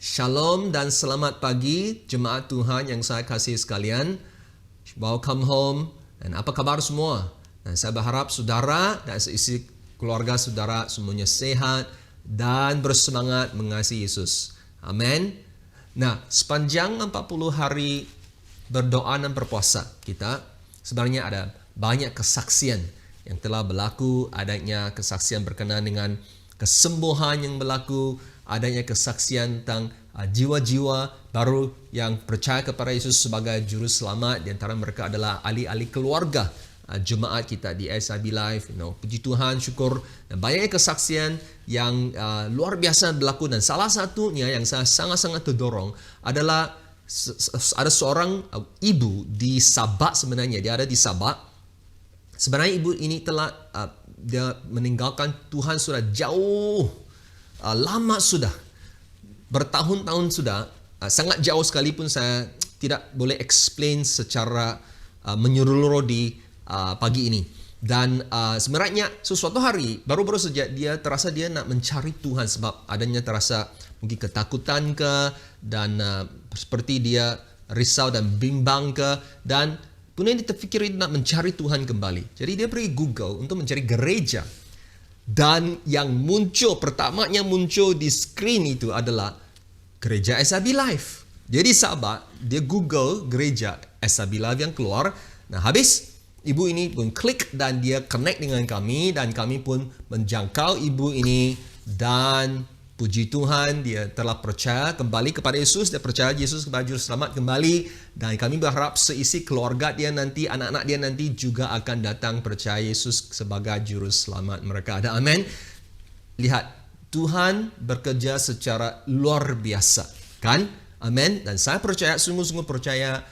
Shalom dan selamat pagi jemaat Tuhan yang saya kasih sekalian. Welcome home. Dan apa kabar semua? Dan saya berharap saudara dan seisi keluarga saudara semuanya sehat dan bersemangat mengasihi Yesus. Amin. Nah, sepanjang 40 hari berdoa dan berpuasa kita, sebenarnya ada banyak kesaksian yang telah berlaku. Adanya kesaksian berkenaan dengan kesembuhan yang berlaku, adanya kesaksian tentang jiwa-jiwa baru yang percaya kepada Yesus sebagai juru selamat. Di antara mereka adalah ahli-ahli keluarga jemaat kita di SIB Live. Puji Tuhan, syukur. Dan banyak kesaksian yang luar biasa berlaku. Dan salah satunya yang saya sangat-sangat terdorong adalah ada seorang ibu di Sabah sebenarnya. Dia ada di Sabah. Sebenarnya ibu ini telah dia meninggalkan Tuhan sudah jauh lama sudah, bertahun-tahun sudah, sangat jauh sekalipun saya tidak boleh explain secara menyeluruh di pagi ini. Dan sebenarnya sesuatu hari baru-baru saja dia terasa dia nak mencari Tuhan sebab adanya terasa mungkin ketakutan ke, dan seperti dia risau dan bimbang ke, dan kemudian dia terfikir dia nak mencari Tuhan kembali. Jadi dia pergi Google untuk mencari gereja. Dan yang pertamanya muncul di screen itu adalah gereja SIB Live. Jadi sahabat, dia Google gereja SIB Live yang keluar. Nah, habis ibu ini pun klik dan dia connect dengan kami, dan kami pun menjangkau ibu ini, dan puji Tuhan dia telah percaya kembali kepada Yesus. Dia percaya Yesus sebagai juru selamat kembali, dan kami berharap seisi keluarga dia nanti, anak-anak dia nanti juga akan datang percaya Yesus sebagai juru selamat mereka. Ada amin. Lihat, Tuhan bekerja secara luar biasa, kan? Amin. Dan saya percaya, sungguh-sungguh percaya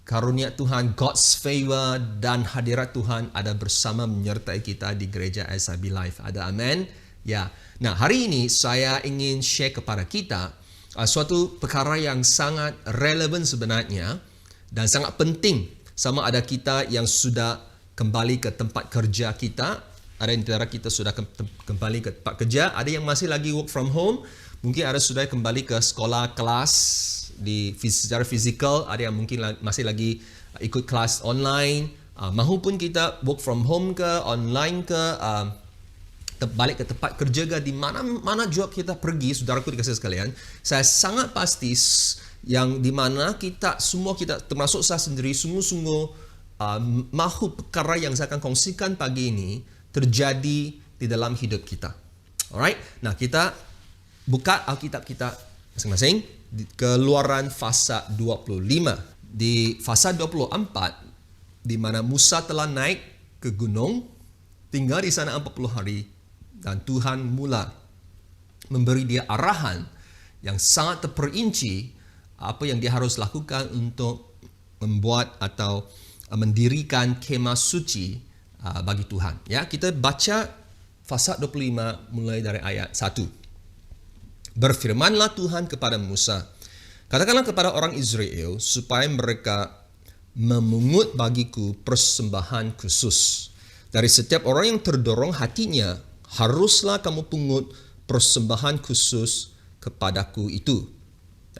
karunia Tuhan, God's favor dan hadirat Tuhan ada bersama menyertai kita di gereja SIB Live. Ada amin. Ya. Nah, hari ini saya ingin share kepada kita suatu perkara yang sangat relevan sebenarnya dan sangat penting. Sama ada kita yang sudah kembali ke tempat kerja kita, ada yang antara kita sudah kembali ke tempat kerja, ada yang masih lagi work from home, mungkin ada sudah kembali ke sekolah kelas secara fizikal, ada yang mungkin masih lagi ikut kelas online, mahupun kita work from home ke, online ke, balik ke tempat kerja ke, di mana juga kita pergi, saudaraku dikasih sekalian, saya sangat pasti yang di mana kita semua, kita termasuk saya sendiri, sungguh-sungguh mahu perkara yang saya akan kongsikan pagi ini terjadi di dalam hidup kita. Alright, nah kita buka Alkitab kita masing-masing di Keluaran pasal 25. Di pasal 24, di mana Musa telah naik ke gunung, tinggal di sana 40 hari, dan Tuhan mula memberi dia arahan yang sangat terperinci apa yang dia harus lakukan untuk membuat atau mendirikan kemah suci bagi Tuhan. Ya, kita baca pasal 25 mulai dari ayat 1. Berfirmanlah Tuhan kepada Musa, katakanlah kepada orang Israel supaya mereka memungut bagiku persembahan khusus. Dari setiap orang yang terdorong hatinya, haruslah kamu pungut persembahan khusus kepadaku itu.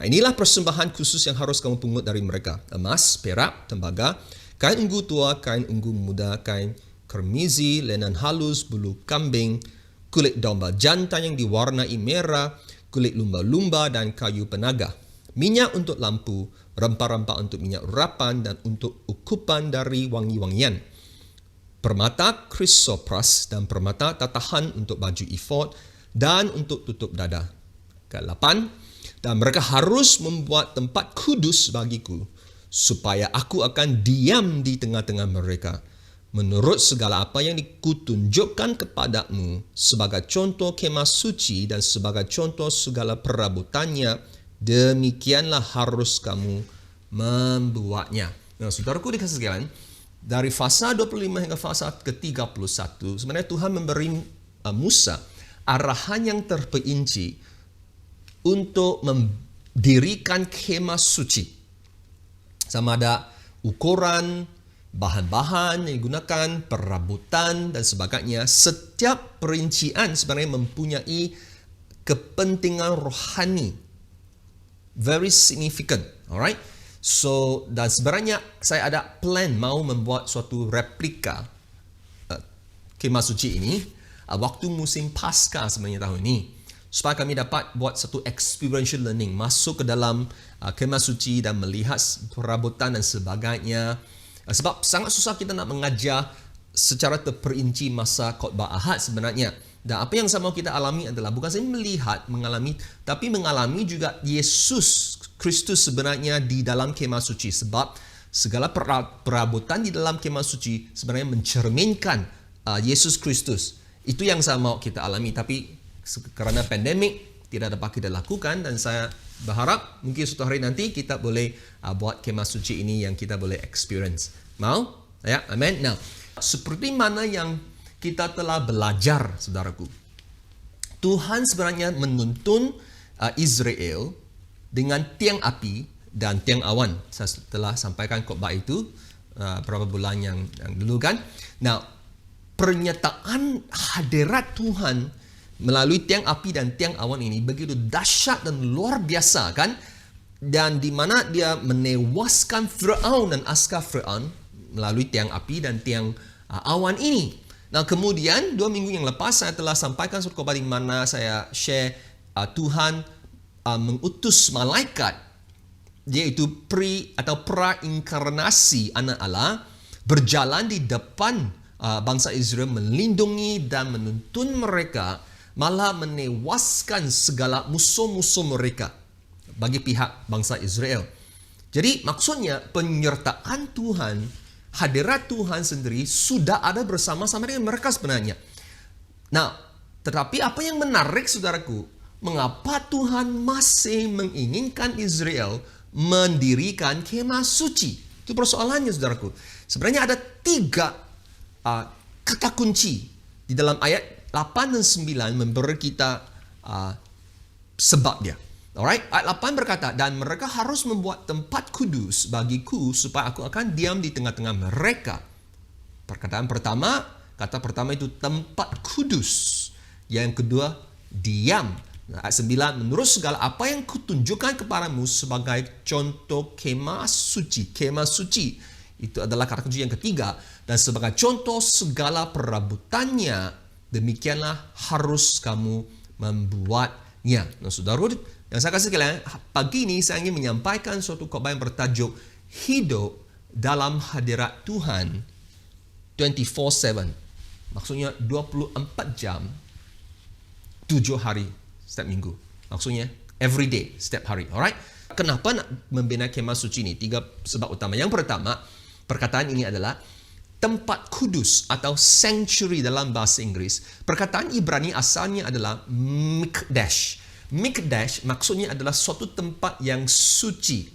Nah, inilah persembahan khusus yang harus kamu pungut dari mereka: emas, perak, tembaga, kain unggu tua, kain unggu muda, kain kermizi, lenan halus, bulu kambing, kulit domba jantan yang diwarnai merah, kulit lumba-lumba dan kayu penaga, minyak untuk lampu, rempah-rempah untuk minyak urapan dan untuk ukupan dari wangi-wangian, permata krisopras dan permata tatahan untuk baju efod dan untuk tutup dada. Ke-8, dan mereka harus membuat tempat kudus bagiku, supaya aku akan diam di tengah-tengah mereka, menurut segala apa yang dikutunjukkan kepadamu sebagai contoh kemah suci dan sebagai contoh segala perabotannya, demikianlah harus kamu membuatnya. Nah, saudaraku dikasih sekalian, dari pasal 25 hingga pasal ke-31, sebenarnya Tuhan memberi Musa arahan yang terperinci untuk mendirikan kemah suci. Sama ada ukuran, bahan-bahan yang digunakan, perabotan dan sebagainya. Setiap perincian sebenarnya mempunyai kepentingan rohani very significant. Alright. So, dan sebenarnya saya ada plan mau membuat suatu replika kemah suci ini waktu musim Paskah sebenarnya tahun ini, supaya kami dapat buat satu experiential learning, masuk ke dalam kemah suci dan melihat perabotan dan sebagainya. Sebab sangat susah kita nak mengajar secara terperinci masa khotbah Ahad sebenarnya. Dan apa yang saya mahu kita alami adalah bukan saja melihat, mengalami, tapi mengalami juga Yesus Kristus sebenarnya di dalam kemah suci. Sebab segala perabotan di dalam kemah suci sebenarnya mencerminkan Yesus Kristus. Itu yang saya mahu kita alami. Tapi kerana pandemik tidak dapat kita lakukan, dan saya berharap mungkin suatu hari nanti kita boleh buat kemah suci ini yang kita boleh experience. Mau? Ya, amen. Nah, seperti mana yang kita telah belajar, saudaraku, Tuhan sebenarnya menuntun Israel dengan tiang api dan tiang awan. Saya telah sampaikan khotbah itu beberapa bulan yang dulu kan. Nah, pernyataan hadirat Tuhan melalui tiang api dan tiang awan ini begitu dahsyat dan luar biasa kan, dan di mana dia menewaskan Firaun dan askar Firaun melalui tiang api dan tiang awan ini. Nah, kemudian 2 minggu yang lepas saya telah sampaikan suatu khotbah di mana saya share Tuhan mengutus malaikat, yaitu pra-inkarnasi anak Allah, berjalan di depan bangsa Israel, melindungi dan menuntun mereka, malah menewaskan segala musuh-musuh mereka bagi pihak bangsa Israel. Jadi maksudnya penyertaan Tuhan, hadirat Tuhan sendiri sudah ada bersama-sama dengan mereka sebenarnya. Nah, tetapi apa yang menarik, saudaraku, mengapa Tuhan masih menginginkan Israel mendirikan kemah suci? Itu persoalannya, saudaraku. Sebenarnya ada 3 kata kunci di dalam ayat 8 dan 9 memberi kita sebab dia. Alright, ayat 8 berkata, dan mereka harus membuat tempat kudus bagiku supaya aku akan diam di tengah-tengah mereka. Perkataan pertama, kata pertama itu tempat kudus. Yang kedua, diam. Ayat 9, menurut segala apa yang kutunjukkan kepadamu sebagai contoh kemah suci. Kemah suci itu adalah kata kunci yang ketiga. Dan sebagai contoh segala perabotannya, demikianlah harus kamu membuatnya. Nah, saudara, yang saya kasih sekalian, pagi ini saya ingin menyampaikan suatu khotbah yang bertajuk hidup dalam hadirat Tuhan 24/7. Maksudnya 24 jam 7 hari setiap minggu. Maksudnya every day setiap hari. Alright? Kenapa nak membina kemah suci ini? 3 sebab utama. Yang pertama, perkataan ini adalah tempat kudus atau sanctuary dalam bahasa Inggris. Perkataan Ibrani asalnya adalah mikdash. Mikdash maksudnya adalah suatu tempat yang suci,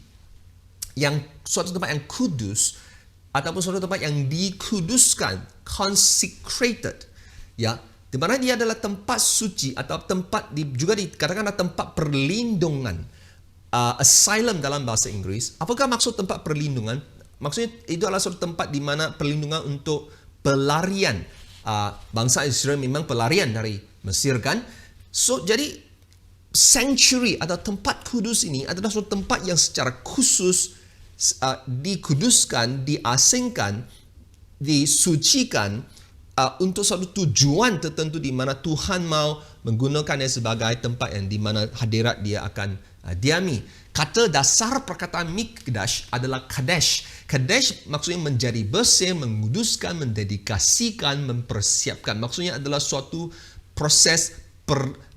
suatu tempat yang kudus, ataupun suatu tempat yang dikuduskan, consecrated, ya, di mana dia adalah tempat suci atau tempat juga dikatakan adalah tempat perlindungan, asylum dalam bahasa Inggris. Apakah maksud tempat perlindungan? Maksudnya itu adalah suatu tempat di mana perlindungan untuk pelarian. Bangsa Israel memang pelarian dari Mesir kan. So jadi sanctuary atau tempat kudus ini adalah suatu tempat yang secara khusus dikuduskan, diasingkan, disucikan untuk suatu tujuan tertentu di mana Tuhan mau menggunakannya sebagai tempat yang di mana hadirat dia akan diami. Kata dasar perkataan mikdash adalah kadesh. Kadesh maksudnya menjadi bersih, menguduskan, mendedikasikan, mempersiapkan. Maksudnya adalah suatu proses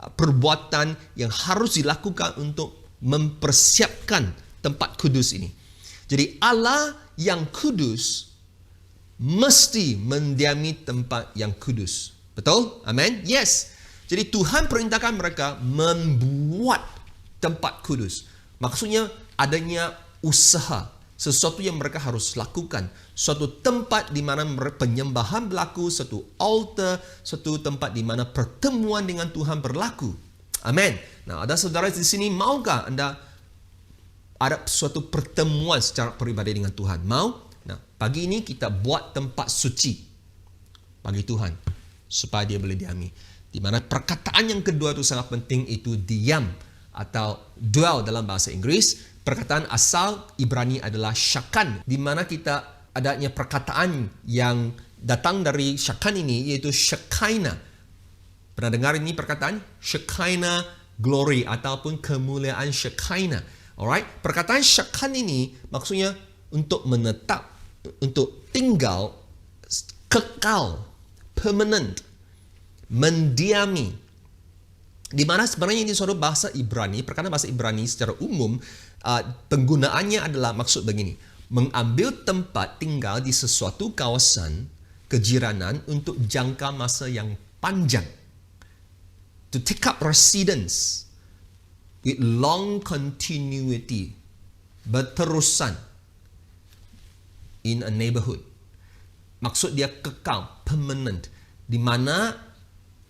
perbuatan yang harus dilakukan untuk mempersiapkan tempat kudus ini. Jadi Allah yang kudus mesti mendiami tempat yang kudus. Betul? Amin? Yes. Jadi Tuhan perintahkan mereka membuat tempat kudus. Maksudnya adanya usaha, sesuatu yang mereka harus lakukan, suatu tempat di mana penyembahan berlaku, satu altar, satu tempat di mana pertemuan dengan Tuhan berlaku. Amin. Nah, ada saudara di sini, maukah Anda ada suatu pertemuan secara peribadi dengan Tuhan? Mau? Nah, pagi ini kita buat tempat suci bagi Tuhan supaya dia boleh diami. Di mana perkataan yang kedua itu sangat penting, itu diam. atau dwell dalam bahasa Inggeris. Perkataan asal Ibrani adalah syakan, di mana kita adanya perkataan yang datang dari syakan ini, yaitu Shekinah. Pernah dengar ini perkataan? Shekinah glory ataupun kemuliaan Shekinah. Alright? Perkataan syakan ini maksudnya untuk menetap, untuk tinggal, kekal, permanent, mendiami. Di mana sebenarnya ini suatu bahasa Ibrani, perkataan bahasa Ibrani secara umum, penggunaannya adalah maksud begini: mengambil tempat tinggal di sesuatu kawasan kejiranan untuk jangka masa yang panjang. To take up residence with long continuity, berterusan in a neighborhood. Maksud dia kekal, permanent, di mana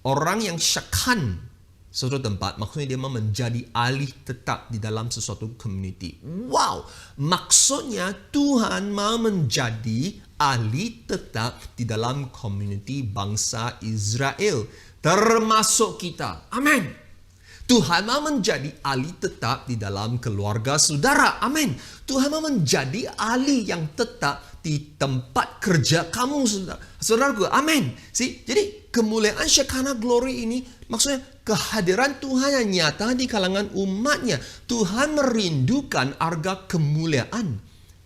orang yang syakan suatu tempat, maksudnya dia mau menjadi ahli tetap di dalam sesuatu community. Wow, maksudnya Tuhan mau menjadi ahli tetap di dalam community bangsa Israel, termasuk kita. Amin. Tuhan mau menjadi ahli tetap di dalam keluarga saudara. Amin. Tuhan mau menjadi ahli yang tetap di tempat kerja kamu, saudaraku. Amin. Jadi kemuliaan Shekinah glory ini maksudnya kehadiran Tuhan yang nyata di kalangan umatnya. Tuhan merindukan arga kemuliaan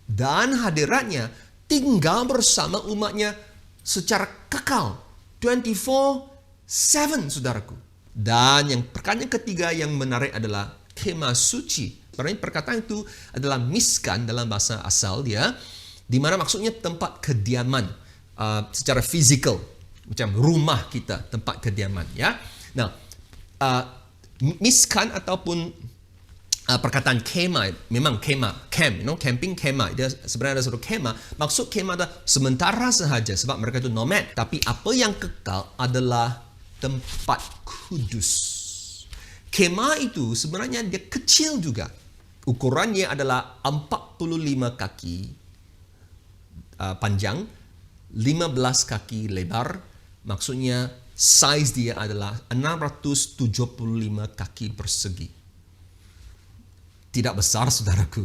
dan hadiratnya tinggal bersama umatnya secara kekal 24/7, saudaraku. Dan yang perkataan ketiga yang menarik adalah kemah suci. Sebenarnya perkataan itu adalah miskan dalam bahasa asal dia, di mana maksudnya tempat kediaman secara fizikal, macam rumah kita, tempat kediaman, ya. Nah, miskan ataupun perkataan kemah, memang kemah, camping kemah, dia sebenarnya ada satu kemah. Maksud kemah adalah sementara sahaja sebab mereka itu nomad, tapi apa yang kekal adalah tempat kudus. Kemah itu sebenarnya dia kecil juga. Ukurannya adalah 45 kaki panjang, 15 kaki lebar. Maksudnya size dia adalah 675 kaki persegi. Tidak besar, saudaraku.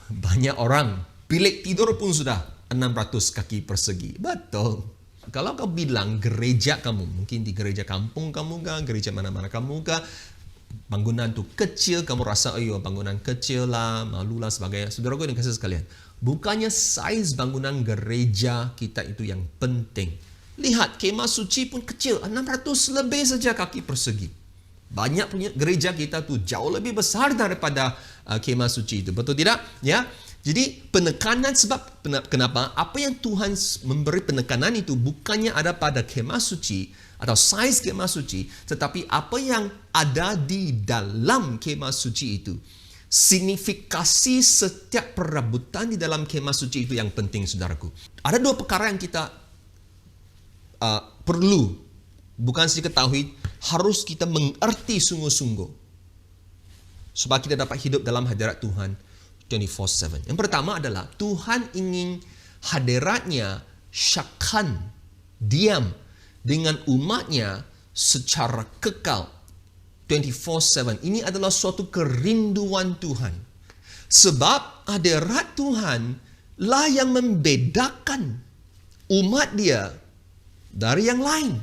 Banyak orang bilik tidur pun sudah 600 kaki persegi. Betul. Kalau kau bilang gereja kamu, mungkin di gereja kampung kamu kah, gereja mana-mana kamu kah, bangunan tu kecil, kamu rasa, ayo bangunan kecil lah, malu lah sebagainya. Saudaraku yang kasih sekalian, bukannya saiz bangunan gereja kita itu yang penting. Lihat, kemah suci pun kecil, 600 lebih saja kaki persegi. Banyak punya gereja kita tu jauh lebih besar daripada kemah suci itu. Betul tidak? Ya. Jadi penekanan, sebab kenapa? Apa yang Tuhan memberi penekanan itu bukannya ada pada kemah suci atau saiz kemah suci, tetapi apa yang ada di dalam kemah suci itu. Signifikasi setiap perabutan di dalam kemah suci itu yang penting, saudaraku. Ada dua perkara yang kita perlu, bukan saja ketahui, harus kita mengerti sungguh-sungguh supaya kita dapat hidup dalam hadirat Tuhan 24/7. Yang pertama adalah Tuhan ingin hadiratnya syakan, diam dengan umatnya secara kekal 24/7. Ini adalah suatu kerinduan Tuhan. Sebab hadirat Tuhan lah yang membedakan umat dia dari yang lain.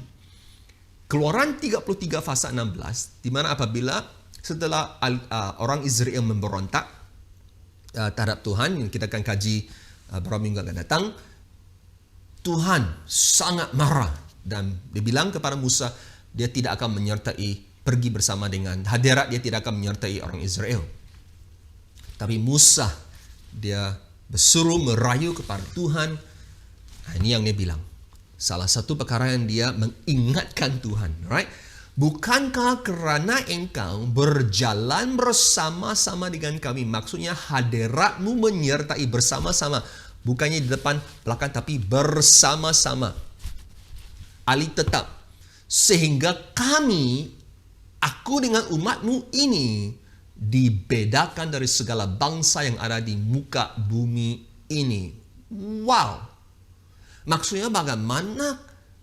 Keluaran 33 pasal 16, di mana apabila setelah orang Israel memberontak terhadap Tuhan, yang kita akan kaji beberapa minggu akan datang, Tuhan sangat marah dan dia bilang kepada Musa, dia tidak akan menyertai, pergi bersama dengan hadirat, dia tidak akan menyertai orang Israel. Tapi Musa, dia bersuruh merayu kepada Tuhan. Nah, ini yang dia bilang. Salah satu perkara yang dia mengingatkan Tuhan, right? Bukankah kerana engkau berjalan bersama-sama dengan kami, maksudnya hadiratmu menyertai bersama-sama, bukannya di depan belakang, tapi bersama-sama, ahli tetap, sehingga kami, aku dengan umatmu ini, dibedakan dari segala bangsa yang ada di muka bumi ini. Wow! Maksudnya bagaimana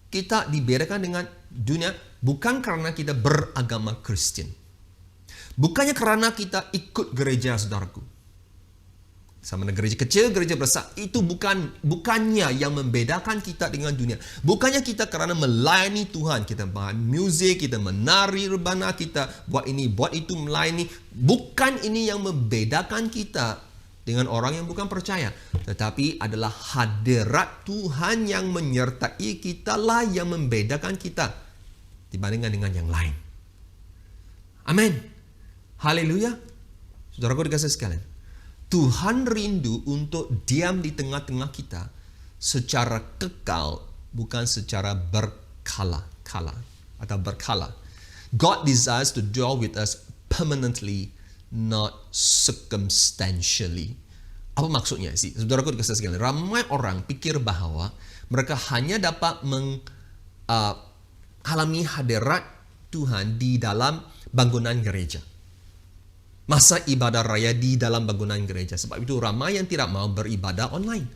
kita dibedakan dengan dunia? Bukan karena kita beragama Kristen. Bukannya karena kita ikut gereja, saudaraku. Sama dengan gereja kecil, gereja besar, itu bukannya yang membedakan kita dengan dunia. Bukannya kita karena melayani Tuhan, kita main muzik, kita menari rebana, kita buat ini, buat itu, melayani. Bukan ini yang membedakan kita dengan orang yang bukan percaya. Tetapi adalah hadirat Tuhan yang menyertai kita lah yang membedakan kita dibandingkan dengan yang lain. Amin. Haleluya. Saudaraku dikasih sekalian, Tuhan rindu untuk diam di tengah-tengah kita secara kekal, bukan secara berkala. God desires to dwell with us permanently, not circumstantially. Apa maksudnya sih? Saudaraku dikasih sekalian, ramai orang pikir bahwa mereka hanya dapat mengalami hadirat Tuhan di dalam bangunan gereja. Masa ibadah raya di dalam bangunan gereja. Sebab itu ramai yang tidak mau beribadah online.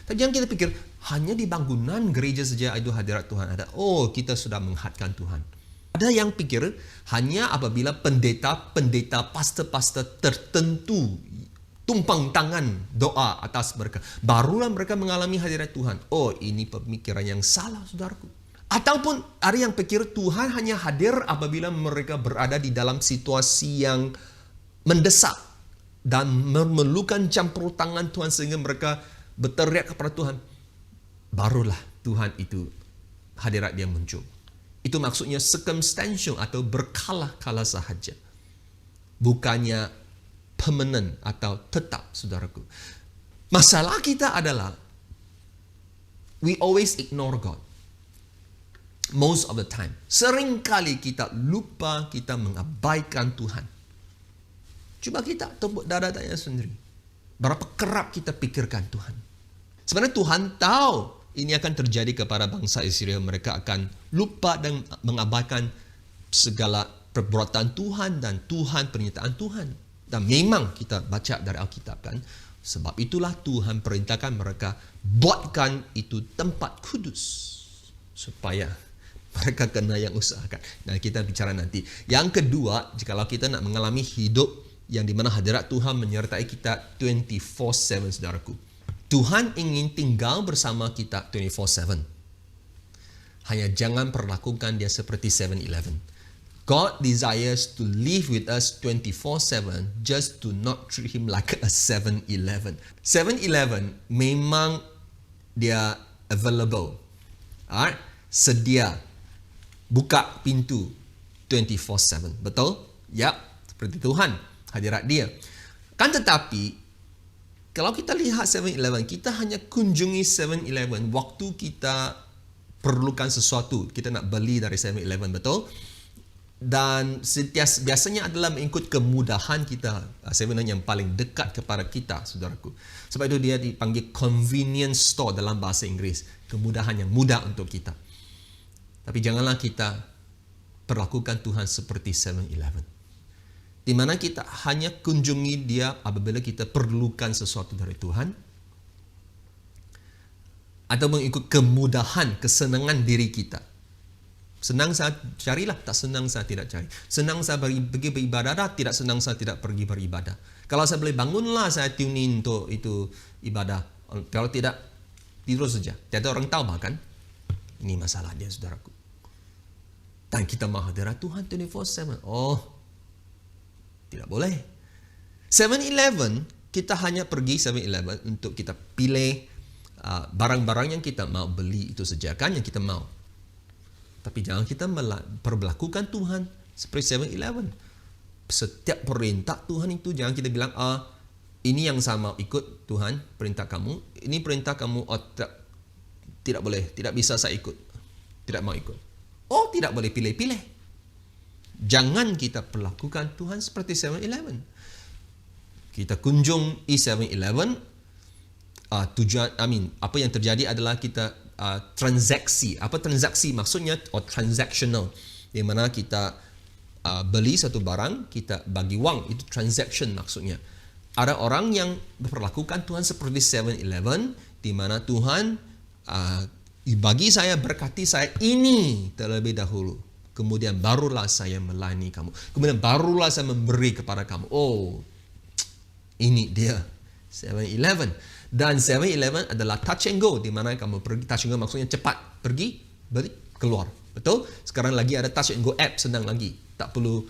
Tapi jangan kita pikir hanya di bangunan gereja saja itu hadirat Tuhan ada. Oh, kita sudah menghadapkan Tuhan. Ada yang pikir hanya apabila pendeta, pastor tertentu tumpang tangan doa atas mereka, barulah mereka mengalami hadirat Tuhan. Oh, ini pemikiran yang salah, saudaraku. Ataupun ada yang pikir Tuhan hanya hadir apabila mereka berada di dalam situasi yang mendesak dan memerlukan campur tangan Tuhan sehingga mereka berteriak kepada Tuhan. Barulah Tuhan itu hadirat dia muncul. Itu maksudnya circumstantial atau berkala-kala sahaja. Bukannya permanent atau tetap, saudaraku. Masalah kita adalah we always ignore God. Most of the time. Seringkali kita lupa, kita mengabaikan Tuhan. Cuba kita tepuk dada tanya sendiri. Berapa kerap kita pikirkan Tuhan? Sebenarnya Tuhan tahu ini akan terjadi kepada bangsa Israel. Mereka akan lupa dan mengabaikan segala perbuatan Tuhan dan pernyataan Tuhan. Dan memang kita baca dari Alkitab kan. Sebab itulah Tuhan perintahkan mereka buatkan itu tempat kudus. Supaya mereka kena yang usahakan. Nah, kita bicara nanti. Yang kedua, jikalau kita nak mengalami hidup yang dimana hadirat Tuhan menyertai kita 24/7, saudaraku. Tuhan ingin tinggal bersama kita 24/7. Hanya jangan perlakukan dia seperti 7-Eleven. God desires to live with us 24/7, just to not treat him like a 7-Eleven. 7-Eleven memang dia available. Alright? Sedia. Buka pintu 24/7. Betul? Ya, seperti Tuhan. Hadirat dia. Kan tetapi, kalau kita lihat 7-Eleven, kita hanya kunjungi 7-Eleven waktu kita perlukan sesuatu. Kita nak beli dari 7-Eleven, betul? Dan biasanya adalah mengikut kemudahan kita. 7-Eleven yang paling dekat kepada kita, saudaraku. Sebab itu dia dipanggil convenience store dalam bahasa Inggeris. Kemudahan yang mudah untuk kita. Tapi janganlah kita perlakukan Tuhan seperti 7-Eleven. Di mana kita hanya kunjungi dia apabila kita perlukan sesuatu dari Tuhan. Atau mengikut kemudahan, kesenangan diri kita. Senang saya carilah, tak senang saya tidak cari. Senang saya pergi beribadah, tidak senang saya tidak pergi beribadah. Kalau saya boleh bangunlah saya tune in untuk itu ibadah. Kalau tidak, tidur saja. Tiada orang tahu bahkan. Ini masalah dia, saudaraku. Dan kita mahu hadirat Tuhan 24/7. Oh, tidak boleh. 7-Eleven, kita hanya pergi 7-Eleven untuk kita pilih barang-barang yang kita mau beli itu saja kan yang kita mau. Tapi jangan kita perlakukan Tuhan seperti 7-Eleven. Setiap perintah Tuhan itu jangan kita bilang, ini yang saya mau ikut Tuhan, perintah kamu. Ini perintah kamu, tidak boleh, tidak bisa saya ikut. Tidak mau ikut. Oh, tidak boleh pilih-pilih. Jangan kita perlakukan Tuhan seperti 7-Eleven. Kita kunjung 7-Eleven, apa yang terjadi adalah kita transaksi. Apa transaksi maksudnya? Transactional. Di mana kita beli satu barang, kita bagi wang. Itu transaction maksudnya. Ada orang yang memperlakukan Tuhan seperti 7-Eleven, di mana Tuhan bagi saya, berkati saya ini terlebih dahulu. kemudian barulah saya melayani kamu. Kemudian barulah saya memberi kepada kamu. Oh, ini dia 7-Eleven. Dan 7-Eleven adalah touch and go, di mana kamu pergi touch and go maksudnya cepat pergi, beli, keluar. Betul? Sekarang lagi ada touch and go app sedang lagi. Tak perlu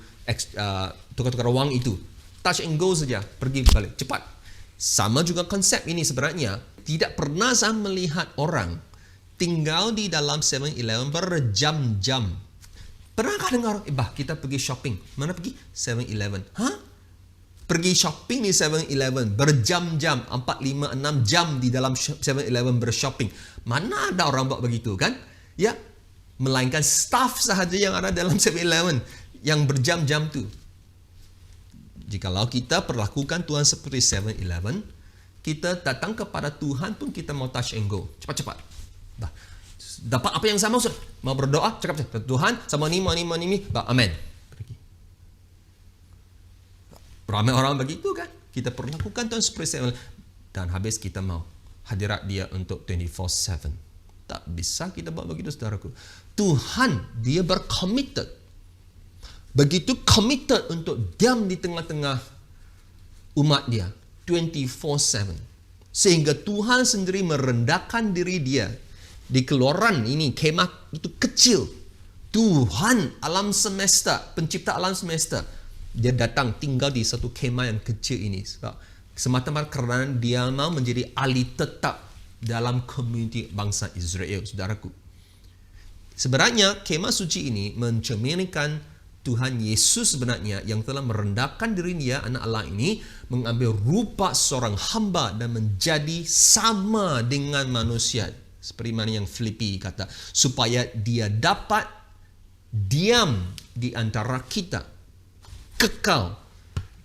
tukar-tukar wang itu. Touch and go saja, pergi balik cepat. Sama juga konsep ini sebenarnya. Tidak pernah saya melihat orang tinggal di dalam 7-Eleven berjam-jam. Pernahkah dengar, kita pergi shopping. Mana pergi? 7-Eleven. Hah? Pergi shopping di 7-Eleven berjam-jam, 4, 5, 6 jam di dalam 7-Eleven bershopping. Mana ada orang buat begitu kan? Ya, melainkan staff sahaja yang ada dalam 7-Eleven yang berjam-jam tu. Jikalau kita perlakukan Tuhan seperti 7-Eleven, kita datang kepada Tuhan pun kita mau touch and go. Cepat-cepat. Dapat apa yang saya mau? Mau berdoa? Cakap-cakap. Tuhan, sama ni, amen. Pergi. Ramai orang begitu kan? Kita perlakukan Tuhan seperti 7-Eleven. Dan habis kita mau hadirat dia untuk 24/7. Tak bisa kita buat begitu, saudaraku. Tuhan, dia bercommitted. Begitu committed untuk diam di tengah-tengah umat dia 24/7. Sehingga Tuhan sendiri merendahkan diri dia. Di Keluaran ini, kemah itu kecil. Tuhan alam semesta, pencipta alam semesta, dia datang tinggal di satu kemah yang kecil ini. Semata-mata kerana dia mau menjadi ahli tetap dalam komuniti bangsa Israel, saudaraku. Sebenarnya kemah suci ini mencerminkan Tuhan Yesus sebenarnya yang telah merendahkan diri dia, anak Allah ini, mengambil rupa seorang hamba dan menjadi sama dengan manusia. Seperti mana yang Filipi kata, supaya dia dapat diam di antara kita, kekal,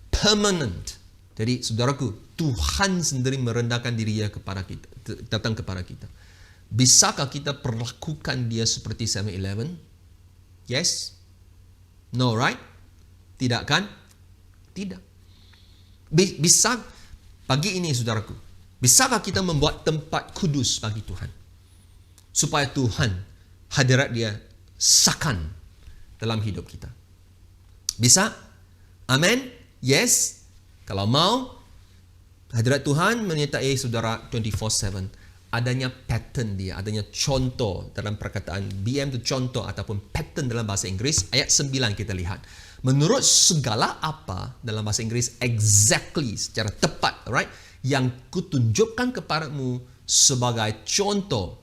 permanent. Jadi saudaraku, Tuhan sendiri merendahkan diri dia kepada kita, datang kepada kita. Bisakah kita perlakukan dia seperti 7-Eleven? Yes? No, right? Tidak kan? Tidak. Bisa pagi ini, saudaraku, bisakah kita membuat tempat kudus bagi Tuhan? Supaya Tuhan, hadirat dia sakan dalam hidup kita. Bisa? Amin? Yes? Kalau mau, hadirat Tuhan menyertai saudara 24/7. Adanya pattern dia, adanya contoh dalam perkataan BM itu contoh ataupun pattern dalam bahasa Inggris. Ayat 9 kita lihat. Menurut segala apa dalam bahasa Inggris exactly, secara tepat, right? Yang kutunjukkan kepadamu sebagai contoh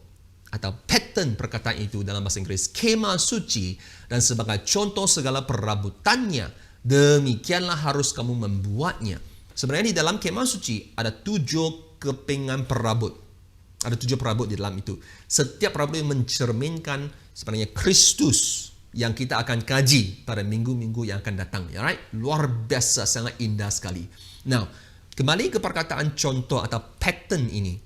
atau pattern perkataan itu dalam bahasa Inggris, kemah suci, dan sebagai contoh segala perabutannya, demikianlah harus kamu membuatnya. Sebenarnya di dalam kemah suci ada 7 kepingan perabot. Ada 7 perabot di dalam itu. Setiap perabot yang mencerminkan sebenarnya Kristus yang kita akan kaji pada minggu-minggu yang akan datang. Right? Luar biasa, sangat indah sekali. Now, kembali ke perkataan contoh atau pattern ini.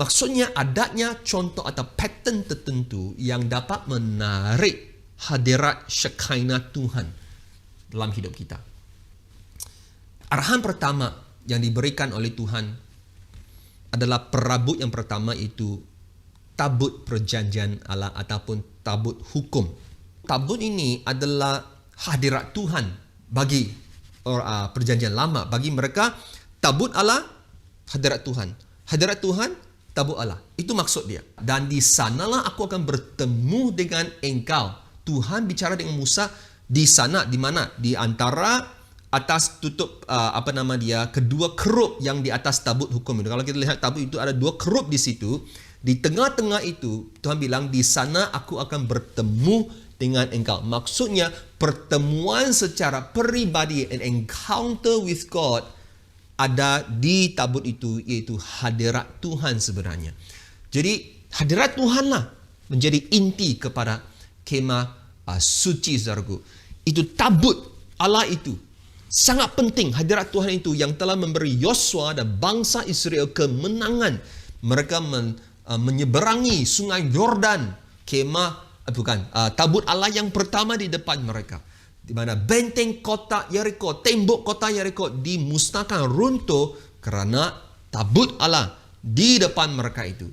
Maksudnya adanya contoh atau pattern tertentu yang dapat menarik hadirat Shekinah Tuhan dalam hidup kita. Arahan pertama yang diberikan oleh Tuhan adalah perabot yang pertama itu tabut perjanjian Allah ataupun tabut hukum. Tabut ini adalah hadirat Tuhan bagi perjanjian lama. Bagi mereka, tabut Allah, hadirat Tuhan. Hadirat Tuhan, tabut Allah. Itu maksud dia. Dan di sanalah aku akan bertemu dengan engkau. Tuhan bicara dengan Musa di sana, di mana? Di antara atas tutup kedua kerup yang di atas tabut hukum itu. Kalau kita lihat tabut itu ada 2 kerup di situ. Di tengah-tengah itu Tuhan bilang di sana aku akan bertemu dengan engkau. Maksudnya pertemuan secara peribadi, an encounter with God ada di tabut itu, iaitu hadirat Tuhan sebenarnya. Jadi hadirat Tuhanlah menjadi inti kepada kemah suci, saudaraku. Itu tabut Allah itu. Sangat penting hadirat Tuhan itu yang telah memberi Yosua dan bangsa Israel kemenangan. Mereka menyeberangi sungai Yordan. Tabut Allah yang pertama di depan mereka. Di mana benteng kota Yeriko, tembok kota Yeriko dimusnahkan, runtuh kerana tabut Allah di depan mereka itu.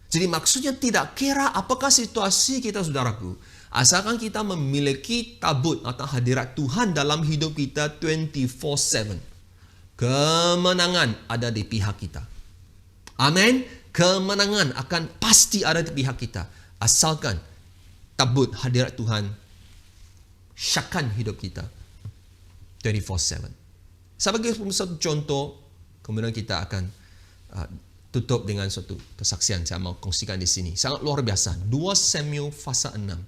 Jadi maksudnya tidak kira apakah situasi kita, saudaraku, Asalkan kita memiliki tabut atau hadirat Tuhan dalam hidup kita 24/7. Kemenangan ada di pihak kita. Amin. Kemenangan akan pasti ada di pihak kita. Asalkan tabut hadirat Tuhan syakkan hidup kita 24/7. Saya bagi satu contoh, kemudian kita akan tutup dengan suatu kesaksian saya mau kongsikan di sini. Sangat luar biasa. 2 Samuel pasal 6.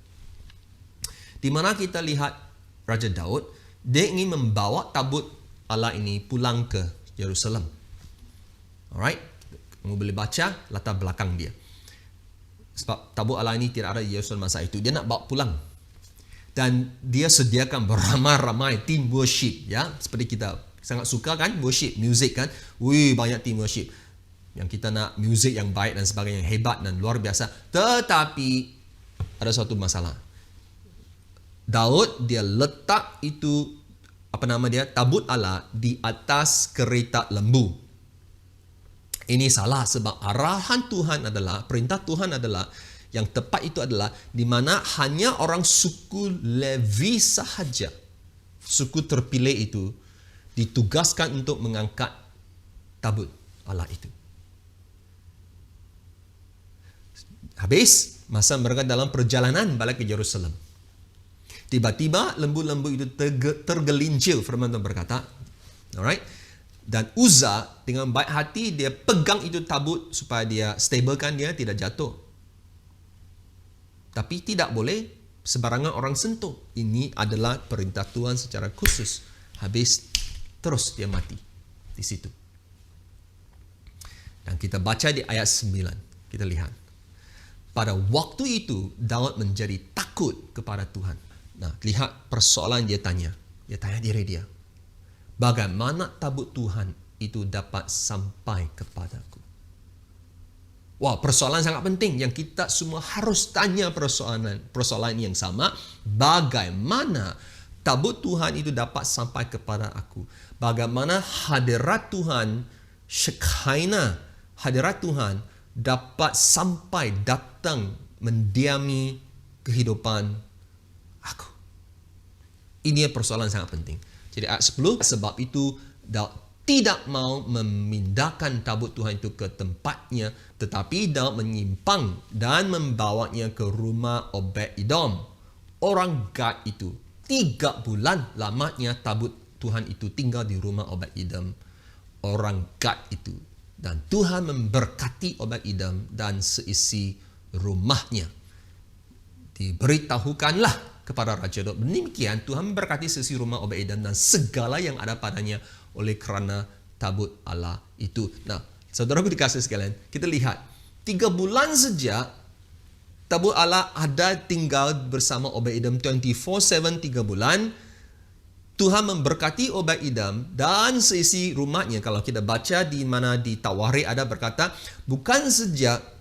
Di mana kita lihat Raja Daud, dia ingin membawa tabut Allah ini pulang ke Yerusalem. Alright? Kamu boleh baca latar belakang dia. Sebab tabut Allah ini tidak ada di Yerusalem masa itu. Dia nak bawa pulang. Dan dia sediakan beramai-ramai tim worship. Ya, seperti kita sangat suka kan worship, music kan. Banyak tim worship. Yang kita nak music yang baik dan sebagainya, yang hebat dan luar biasa. Tetapi ada suatu masalah. Daud dia letak itu tabut Allah di atas kereta lembu. Ini salah sebab arahan Tuhan adalah, perintah Tuhan adalah, yang tepat itu adalah di mana hanya orang suku Levi sahaja, suku terpilih itu, ditugaskan untuk mengangkat tabut Allah itu. Habis masa mereka dalam perjalanan balik ke Yerusalem, tiba-tiba lembu-lembu itu tergelincir, firman Tuhan berkata. Alright? Dan Uzzah dengan baik hati dia pegang itu tabut supaya dia stablekan, dia tidak jatuh. Tapi tidak boleh sembarangan orang sentuh. Ini adalah perintah Tuhan secara khusus. Habis terus dia mati di situ. Dan kita baca di ayat 9. Kita lihat. Pada waktu itu Daud menjadi takut kepada Tuhan. Nah, lihat persoalan dia tanya. Dia tanya diri dia. Bagaimana tabut Tuhan itu dapat sampai kepadaku? Wah, persoalan sangat penting yang kita semua harus tanya persoalan yang sama. Bagaimana tabut Tuhan itu dapat sampai kepada aku? Bagaimana hadirat Tuhan, Shekinah, hadirat Tuhan dapat sampai datang mendiami kehidupan aku. Ini persoalan sangat penting. Jadi ayat 10, sebab itu Daud tidak mau memindahkan tabut Tuhan itu ke tempatnya, tetapi Daud menyimpang dan membawanya ke rumah Obed-Edom, orang Gad itu. 3 bulan lamanya tabut Tuhan itu tinggal di rumah Obed-Edom, orang Gad itu. Dan Tuhan memberkati Obed-Edom dan seisi rumahnya. Diberitahukanlah kepada Raja Daud. Demikian Tuhan memberkati seisi rumah Obed-Edom dan segala yang ada padanya oleh kerana tabut Allah itu. Nah, saudaraku dikasih sekalian, kita lihat 3 bulan sejak tabut Allah ada tinggal bersama Obed-Edom 24/7, 3 bulan. Tuhan memberkati Obed-Edom dan seisi rumahnya. Kalau kita baca di mana di Tawarikh ada berkata, bukan sejak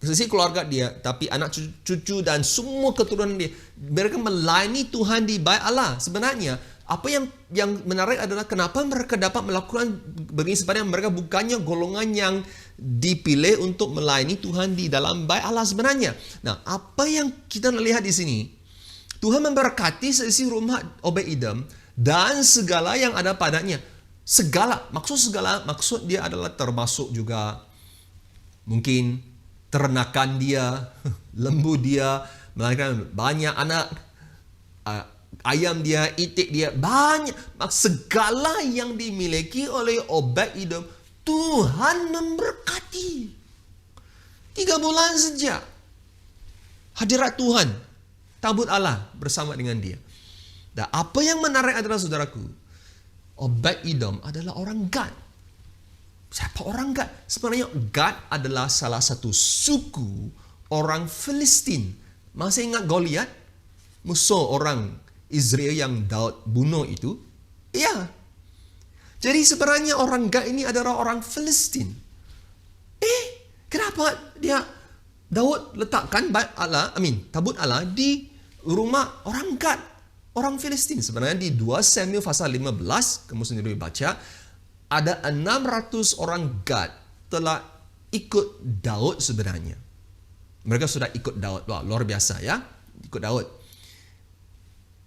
sisi keluarga dia, tapi anak cucu dan semua keturunan dia, mereka melayani Tuhan di bait Allah. Sebenarnya apa yang menarik adalah kenapa mereka dapat melakukan begini, sebenarnya mereka bukannya golongan yang dipilih untuk melayani Tuhan di dalam bait Allah sebenarnya. Nah, apa yang kita lihat di sini, Tuhan memberkati seisi rumah Obed-Edom dan segala yang ada padanya. Segala, maksud dia adalah termasuk juga mungkin ternakan dia, lembu dia, melahirkan banyak anak, ayam dia, itik dia, banyak. Segala yang dimiliki oleh Obed-Edom, Tuhan memberkati. 3 bulan sejak hadirat Tuhan, tabut Allah bersama dengan dia. Dan apa yang menarik adalah, saudaraku, Obed-Edom adalah orang Gad. Siapa orang Gad? Sebenarnya Gad adalah salah satu suku orang Filistin. Masih ingat Goliat? Musuh orang Israel yang Daud bunuh itu? Ya. Jadi sebenarnya orang Gad ini adalah orang Filistin. Kenapa Daud letakkan tabut Allah di rumah orang Gad, orang Filistin? Sebenarnya di 2 Samuel pasal 15, kamu sendiri baca, ada 600 orang Gad telah ikut Daud sebenarnya. Mereka sudah ikut Daud. Wah, luar biasa ya. ikut Daud.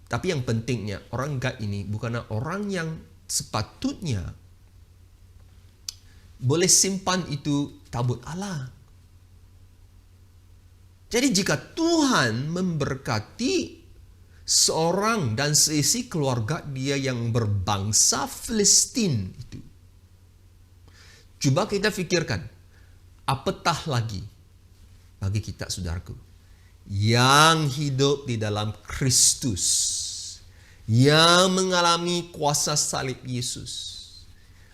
Tapi yang pentingnya, orang Gad ini bukanlah orang yang sepatutnya boleh simpan itu tabut Allah. Jadi jika Tuhan memberkati seorang dan seisi keluarga dia yang berbangsa Filistin itu, coba kita fikirkan, apatah lagi bagi kita, saudaraku, yang hidup di dalam Kristus, yang mengalami kuasa salib Yesus.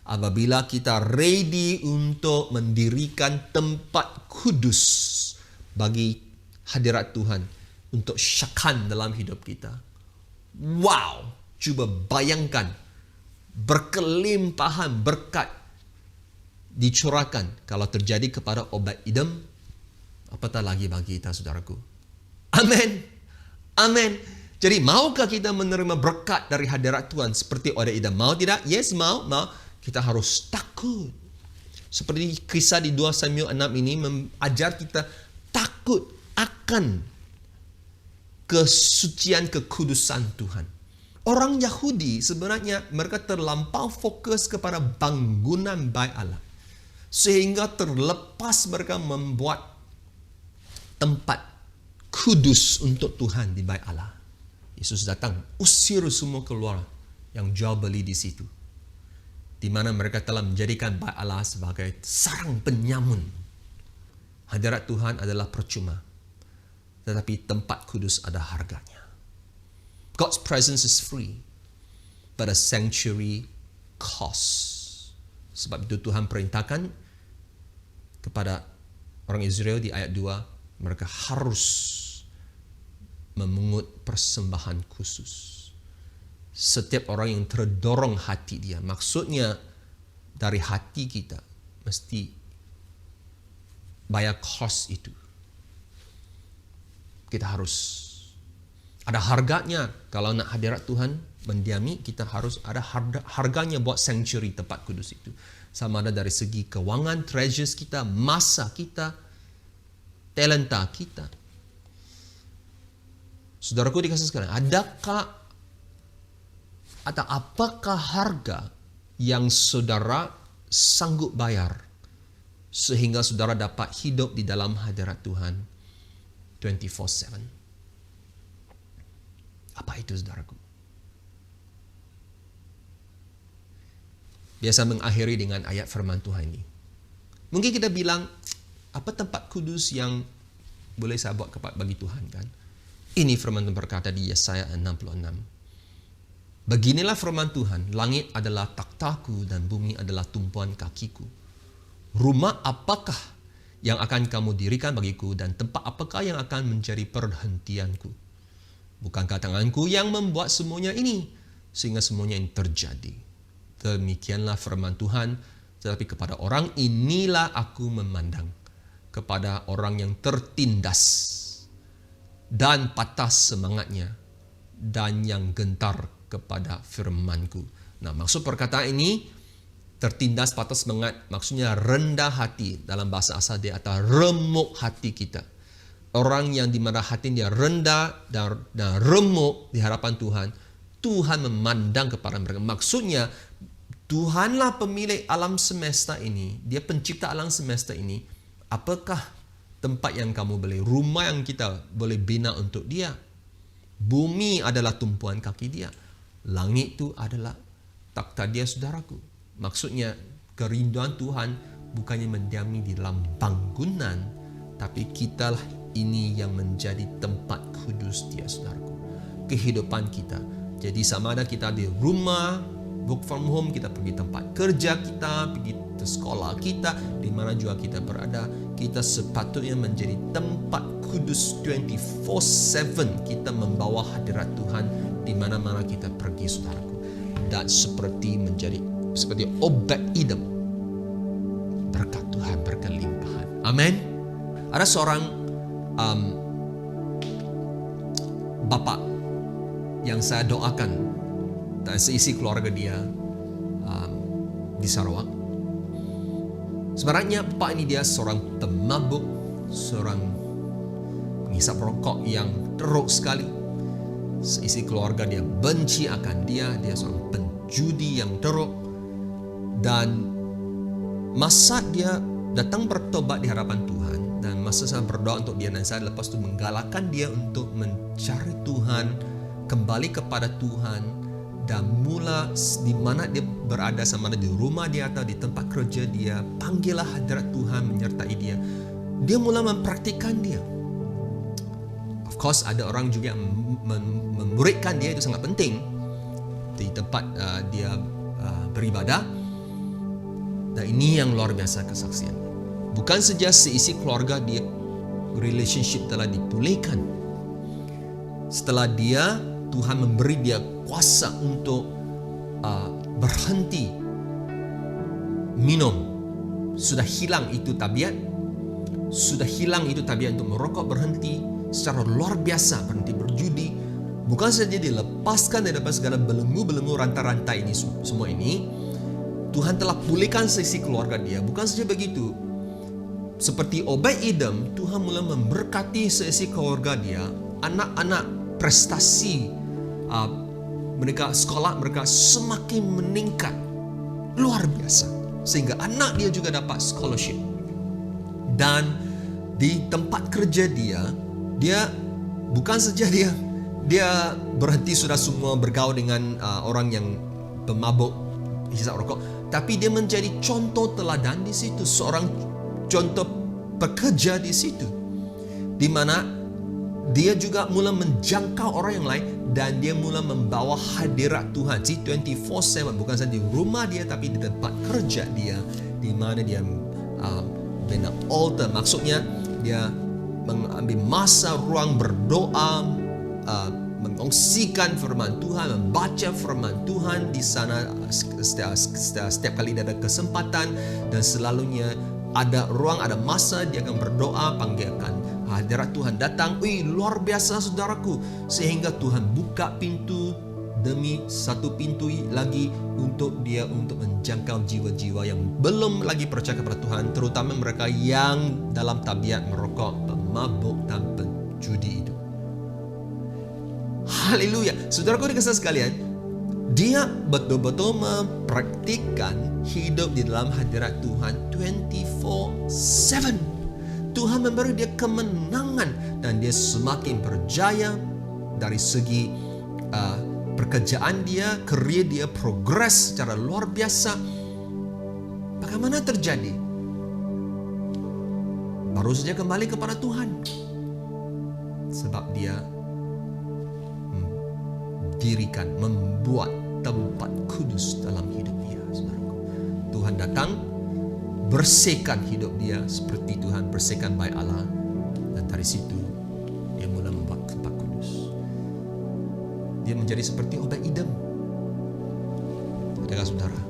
Apabila kita ready untuk mendirikan tempat kudus bagi hadirat Tuhan untuk syakan dalam hidup kita. Wow, coba bayangkan berkelimpahan berkat dicurahkan kalau terjadi kepada Obed Edom, apatah lagi bagi kita, saudaraku. Amin. Amin. Jadi maukah kita menerima berkat dari hadirat Tuhan seperti Obed Edom? Mau tidak? Yes, mau. Kita harus takut. Seperti kisah di 2 Samuel 6 ini mengajar kita takut akan kesucian, kekudusan Tuhan. Orang Yahudi sebenarnya mereka terlampau fokus kepada bangunan bait Allah, sehingga terlepas mereka membuat tempat kudus untuk Tuhan di bait Allah. Yesus datang, usir semua keluar yang jual beli di situ, di mana mereka telah menjadikan bait Allah sebagai sarang penyamun. Hadirat Tuhan adalah percuma, tetapi tempat kudus ada harganya. God's presence is free, but a sanctuary costs. Sebab itu Tuhan perintahkan kepada orang Israel di ayat 2, mereka harus memungut persembahan khusus. Setiap orang yang terdorong hati dia, maksudnya dari hati kita, mesti bayar kos itu. Kita harus ada harganya. Kalau nak hadirat Tuhan mendiami, kita harus ada harganya buat sanctuary, tempat kudus itu. Sama ada dari segi kewangan, treasures kita, masa kita, talenta kita. Saudaraku dikasih sekalian, apakah harga yang saudara sanggup bayar sehingga saudara dapat hidup di dalam hadirat Tuhan 24/7? Apa itu, saudaraku? Biasa mengakhiri dengan ayat firman Tuhan ini. Mungkin kita bilang, apa tempat kudus yang boleh saya buat bagi Tuhan, kan? Ini firman Tuhan berkata di Yesaya 66. Beginilah firman Tuhan, langit adalah takhtaku dan bumi adalah tumpuan kakiku. Rumah apakah yang akan kamu dirikan bagiku dan tempat apakah yang akan menjadi perhentianku? Bukankah tanganku yang membuat semuanya ini sehingga semuanya ini terjadi? Demikianlah firman Tuhan, tetapi kepada orang inilah aku memandang, kepada orang yang tertindas dan patah semangatnya dan yang gentar kepada firmanku. Nah, maksud perkataan ini, tertindas, patah semangat, maksudnya rendah hati. Dalam bahasa asal dia atau remuk hati kita. Orang yang dimana hati dia rendah dan remuk di hadapan Tuhan, Tuhan memandang kepada mereka. Maksudnya, Tuhanlah pemilik alam semesta ini. Dia pencipta alam semesta ini. Apakah tempat yang kamu beli? Rumah yang kita boleh bina untuk dia. Bumi adalah tumpuan kaki dia. Langit itu adalah takhta dia, saudaraku. Maksudnya kerinduan Tuhan bukannya mendiami di dalam bangunan, tapi kitalah ini yang menjadi tempat kudus dia, saudaraku. Kehidupan kita. Jadi sama ada kita di rumah, work from home, kita pergi tempat kerja kita, pergi ke sekolah kita, di mana juga kita berada, kita sepatutnya menjadi tempat kudus 24/7. Kita membawa hadirat Tuhan di mana-mana kita pergi, saudaraku. Dan seperti Obed Edom, berkat Tuhan berkelimpahan. Amin. Ada seorang bapak yang saya doakan dan seisi keluarga dia di Sarawak. Sebenarnya bapak ini dia seorang pemabuk, seorang penghisap rokok yang teruk sekali. Seisi keluarga dia benci akan dia seorang penjudi yang teruk. Dan masa dia datang bertobat di hadapan Tuhan, dan masa saya berdoa untuk dia, dan saya lepas itu menggalakkan dia untuk mencari Tuhan, kembali kepada Tuhan, dan mula di mana dia berada, sama ada di rumah dia atau di tempat kerja dia, panggillah hadirat Tuhan menyertai dia. Dia mula mempraktikkan dia. Of course ada orang juga yang memuridkan dia, itu sangat penting di tempat dia beribadah. Dan ini yang luar biasa kesaksian. Bukan saja seisi keluarga dia, relationship telah dipulihkan. Setelah dia, Tuhan memberi dia kuasa untuk berhenti minum. Sudah hilang itu tabiat. Sudah hilang itu tabiat untuk merokok, berhenti secara luar biasa, berhenti berjudi. Bukan saja dilepaskan daripada segala belenggu-belenggu rantai-rantai ini, semua ini. Tuhan telah pulihkan sisi keluarga dia. Bukan saja begitu, seperti Obed-Edom, Tuhan mula memberkati sisi keluarga dia. Anak-anak prestasi mereka, sekolah mereka semakin meningkat luar biasa, sehingga anak dia juga dapat scholarship. Dan di tempat kerja dia bukan saja dia berhenti sudah semua bergaul dengan orang yang pemabuk hisap rokok, tapi dia menjadi contoh teladan di situ, seorang contoh pekerja di situ, di mana dia juga mula menjangkau orang yang lain, dan dia mula membawa hadirat Tuhan 24/7, bukan saja di rumah dia tapi di tempat kerja dia, di mana dia bina altar. Maksudnya dia mengambil masa ruang berdoa, mengongsikan firman Tuhan, membaca firman Tuhan di sana setiap kali ada kesempatan, dan selalunya ada ruang, ada masa dia akan berdoa, panggilkan hadirat Tuhan datang. Luar biasa saudaraku, sehingga Tuhan buka pintu demi satu pintu lagi untuk dia, untuk menjangkau jiwa-jiwa yang belum lagi percaya kepada Tuhan, terutama mereka yang dalam tabiat merokok, pemabuk, dan penjudi itu. Haleluya. Saudaraku dikasihi sekalian, dia betul-betul mempraktikkan hidup di dalam hadirat Tuhan 24/7. Tuhan memberi dia kemenangan, dan dia semakin berjaya dari segi pekerjaan dia, career dia progres secara luar biasa. Bagaimana terjadi? Baru saja kembali kepada Tuhan, sebab dia membuat tempat kudus dalam hidup dia. Saudaraku, Tuhan datang bersihkan hidup dia seperti Tuhan bersihkan bait Allah, dan dari situ dia mula membuat tempat kudus. Dia menjadi seperti Obed-Edom. Saudara, saudara,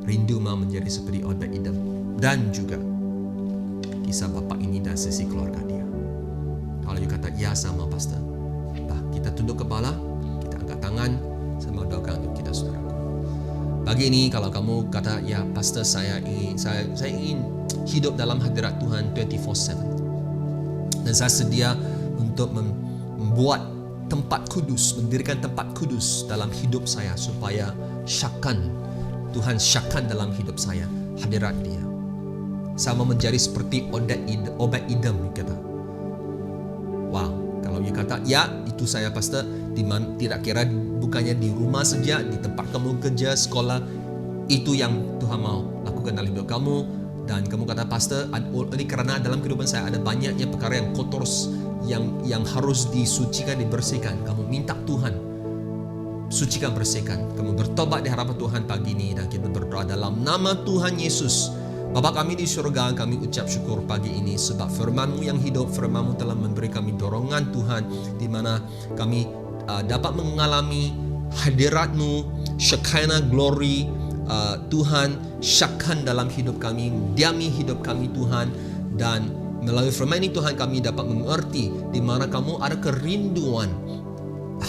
rindu mau menjadi seperti Obed-Edom, dan juga kisah bapa ini dan sisi keluarga dia. Kalau you kata ya sama pastor, kita tunduk kepala, kita angkat tangan, saya mau doakan untuk kita, saudaraku. Pagi ini kalau kamu kata, ya pastor, saya ingin hidup dalam hadirat Tuhan 24/7, dan saya sedia untuk membuat tempat kudus, mendirikan tempat kudus dalam hidup saya, supaya Tuhan syakan dalam hidup saya hadirat dia. Saya mau menjadi seperti Obed-Edom, kata. Wow. Kalau you kata, ya itu saya pastor, tidak kira bukannya di rumah saja, di tempat kamu kerja, sekolah, itu yang Tuhan mau lakukan dalam hidup kamu. Dan kamu kata, pastor, ini karena dalam kehidupan saya ada banyaknya perkara yang kotor, yang harus disucikan, dibersihkan. Kamu minta Tuhan sucikan, bersihkan. Kamu bertobat di hadapan Tuhan pagi ini, dan kita berdoa dalam nama Tuhan Yesus. Bapa kami di surga, kami ucap syukur pagi ini sebab firman-Mu yang hidup, firman-Mu telah memberi kami dorongan Tuhan, di mana kami dapat mengalami hadirat-Mu, Shekinah glory Tuhan, syakan dalam hidup kami, diami hidup kami Tuhan. Dan melalui firman ini Tuhan, kami dapat mengerti di mana kamu ada kerinduan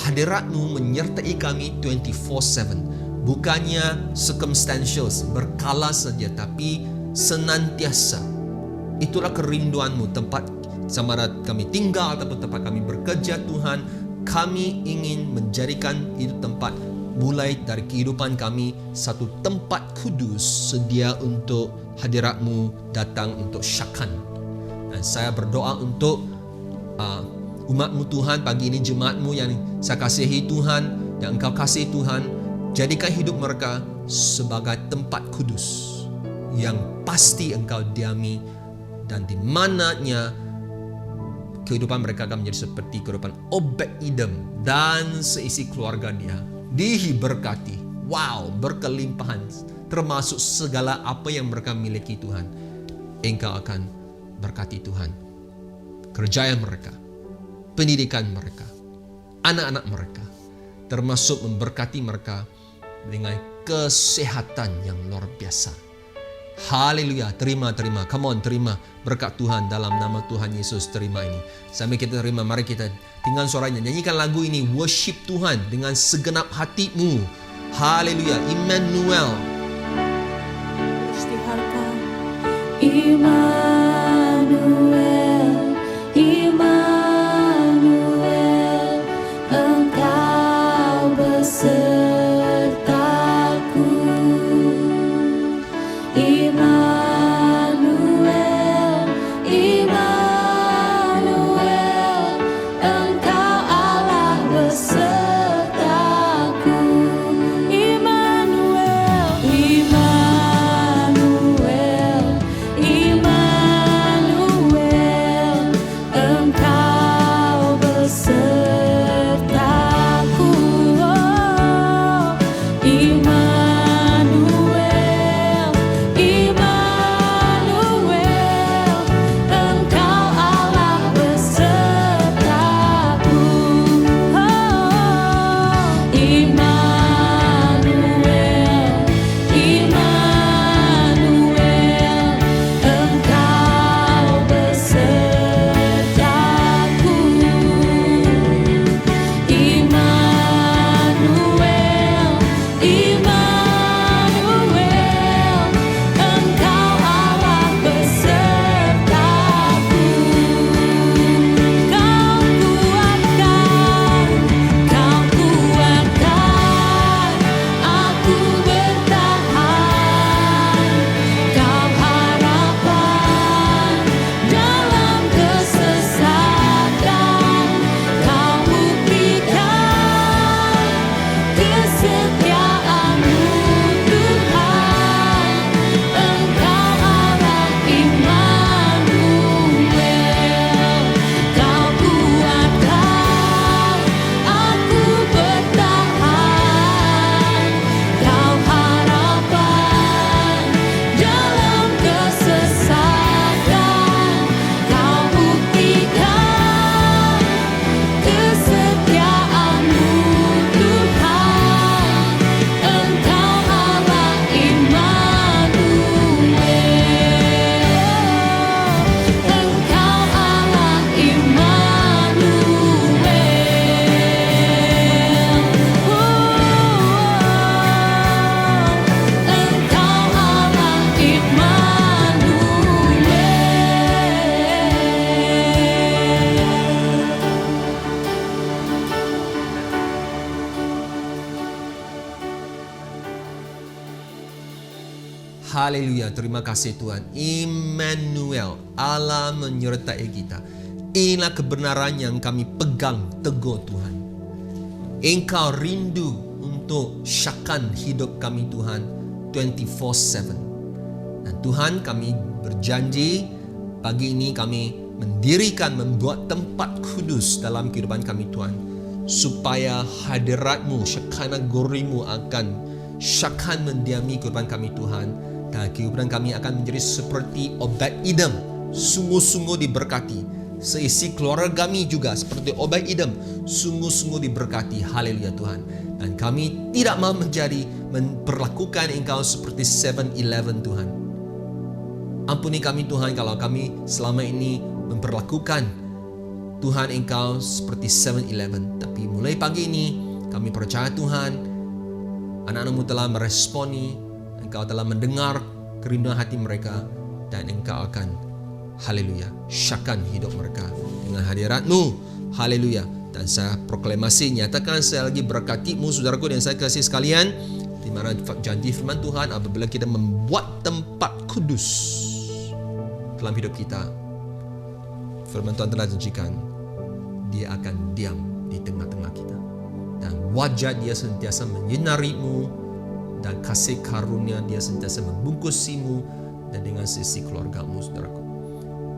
hadirat-Mu menyertai kami 24/7. Bukannya circumstantial, berkala saja, tapi senantiasa. Itulah kerinduan-Mu, tempat sama ada kami tinggal ataupun tempat kami bekerja Tuhan, kami ingin menjadikan itu tempat mulai dari kehidupan kami satu tempat kudus sedia untuk hadirat-Mu datang untuk syakan. Dan saya berdoa untuk umat-Mu Tuhan pagi ini, jemaat-Mu yang saya kasihi Tuhan, yang Engkau kasih Tuhan, jadikan hidup mereka sebagai tempat kudus yang pasti Engkau diami dan di mananya kehidupan mereka akan menjadi seperti kehidupan Obed-Edom dan seisi keluarga dia diberkati. Wow, berkelimpahan termasuk segala apa yang mereka miliki Tuhan. Engkau akan berkati Tuhan kerjaya mereka, pendidikan mereka, anak-anak mereka, termasuk memberkati mereka dengan kesehatan yang luar biasa. Haleluya, terima. Come on, terima berkat Tuhan dalam nama Tuhan Yesus. Terima ini. Sambil kita terima, mari kita tinggal suaranya. Nyanyikan lagu ini, worship Tuhan dengan segenap hatimu. Haleluya, Immanuel. Istiharkan Immanuel, Immanuel, Engkau besertaku. Immanuel, Immanuel, Engkau Allah besertaku. Immanuel, Immanuel, Immanuel, Engkau besertaku. Oh, Immanuel, Immanuel, Engkau Allah besertaku. Oh, Immanuel, Immanuel, Engkau besertaku. Immanuel, Immanuel, Engkau Allah besertaku. Kau kuatkan, Kau kuatkan aku bertahan. Kau harapan dalam kesesatan. Kau buktikan kesetiaan-Mu Tuhan. Engkau Allah Immanuel. Kau kuatkan aku bertahan. Kau harapan dalam kesesatan. Kau buktikan kesetiaan-Mu Tuhan. Engkau Allah Immanuel. Engkau Allah Haleluya, terima kasih Tuhan. Immanuel, Allah menyertai kita. Inilah kebenaran yang kami pegang teguh Tuhan. Engkau rindu untuk syakan hidup kami Tuhan 24/7. Dan Tuhan, kami berjanji pagi ini kami membuat tempat kudus dalam kehidupan kami Tuhan, supaya hadirat-Mu, Shekinah glory-Mu akan syakan mendiami kehidupan kami Tuhan. Dan kehidupan kami akan menjadi seperti Obed-Edom, sungguh-sungguh diberkati. Seisi keluarga kami juga seperti Obed-Edom, sungguh-sungguh diberkati. Haleluya Tuhan. Dan kami tidak mau memperlakukan Engkau seperti 7-Eleven Tuhan. Ampuni kami Tuhan kalau kami selama ini memperlakukan Tuhan Engkau seperti 7-Eleven. Tapi mulai pagi ini kami percaya Tuhan, anak-anak-Mu telah meresponi, Engkau telah mendengar kerinduan hati mereka, dan Engkau akan Haleluya. Syakkan hidup mereka dengan hadirat-Mu. Haleluya. Dan saya proklamasi, nyatakan saya lagi berkati-Mu, saudaraku dan saya kasih sekalian, di mana janji firman Tuhan, apabila kita membuat tempat kudus dalam hidup kita, firman Tuhan telah janjikan Dia akan diam di tengah-tengah kita, dan wajah Dia sentiasa menyinari-Mu, dan kasih karunia Dia sentiasa membungkusi-Mu, dan dengan sisi keluarga-Mu, saudaraku.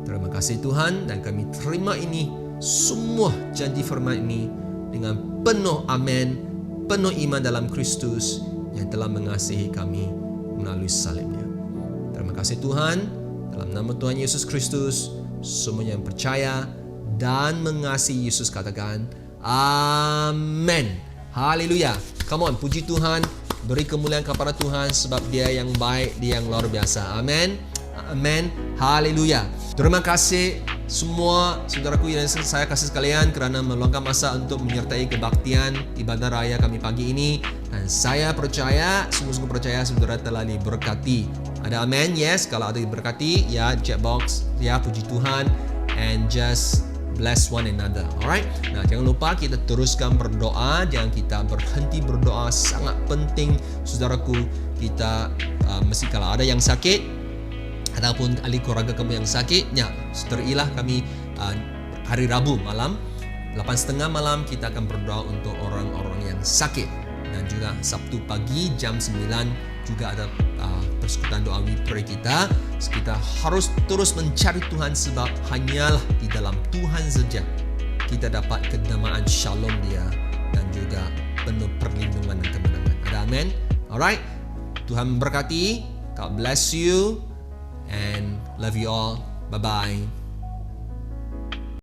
Terima kasih Tuhan, dan kami terima ini semua janji firman ini dengan penuh amin, penuh iman dalam Kristus yang telah mengasihi kami melalui salibnya. Terima kasih Tuhan, dalam nama Tuhan Yesus Kristus, semuanya yang percaya dan mengasihi Yesus katakan amin. Haleluya. Come on, puji Tuhan, beri kemuliaan kepada Tuhan sebab Dia yang baik, Dia yang luar biasa. Amin. Amin. Haleluya. Terima kasih semua saudaraku yang saya kasih sekalian kerana meluangkan masa untuk menyertai kebaktian ibadah raya kami pagi ini, dan saya percaya, sungguh-sungguh percaya saudara telah diberkati. Ada amin? Yes, kalau ada diberkati, ya chat box, ya puji Tuhan, and just bless one another. Alright. Nah, jangan lupa kita teruskan berdoa, jangan kita berhenti berdoa, sangat penting saudaraku. Kita mesti, kalau ada yang sakit ataupun ahli keluarga kamu yang sakit, ya, seterilah kami hari Rabu malam 8:30 malam kita akan berdoa untuk orang-orang yang sakit, dan juga Sabtu pagi jam 9 juga ada persekutuan doa we-pray kita. Kita harus terus mencari Tuhan sebab hanyalah di dalam Tuhan saja kita dapat kedamaian shalom Dia dan juga penuh perlindungan dan kemenangan. Ada amin? Alright. Tuhan memberkati. God bless you. And love you all. Bye-bye.